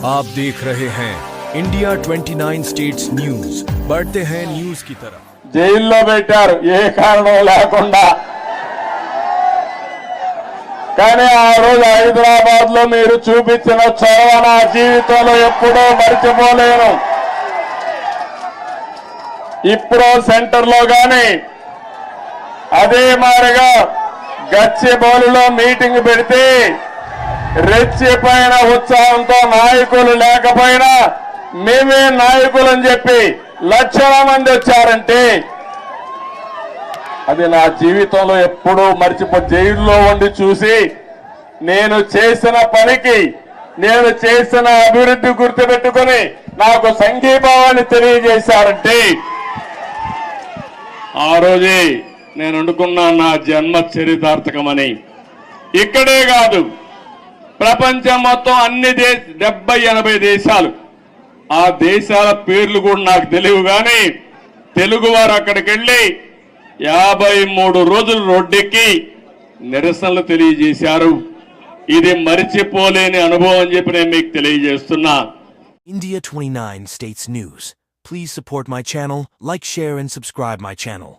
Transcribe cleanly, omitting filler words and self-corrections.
आप देख रहे हैं इंडिया 29 स्टेट्स न्यूज, बढ़ते हैं न्यूज की तरफ। జైల్లో పెట్టారు ఏ కారణం లేకుండా. కానీ ఆ రోజు హైదరాబాద్ లో మీరు చూపించిన చొరవ నా జీవితంలో ఎప్పుడూ మర్చిపోలేను. ఇప్పుడు సెంటర్ లో గాని అదే మారిగా గచ్చిబౌలిలో మీటింగ్ పెడితే రెచ్చిపోయిన ఉత్సాహంతో నాయకులు లేకపోయినా మేమే నాయకులని చెప్పి లక్షల మంది వచ్చారంటే అది నా జీవితంలో ఎప్పుడూ జైల్లో ఉండి చూసి నేను చేసిన పనికి నేను చేసిన అభివృద్ధి గుర్తుపెట్టుకుని నాకు సంఘీభావాన్ని తెలియజేశారంటే ఆ రోజే నేను అనుకున్నా నా జన్మ చరితార్థకమని. ఇక్కడే కాదు ప్రపంచం మొత్తం అన్ని 70-80 దేశాలు, ఆ దేశాల పేర్లు కూడా నాకు తెలియవు కానీ తెలుగు వారు అక్కడికి వెళ్ళి 53 రోజులు రోడ్డెక్కి నిరసనలు తెలియజేశారు. ఇది మరిచిపోలేని అనుభవం అని చెప్పి నేను మీకు తెలియజేస్తున్నా. India 29 States News. Please support my channel, like, share and subscribe my channel.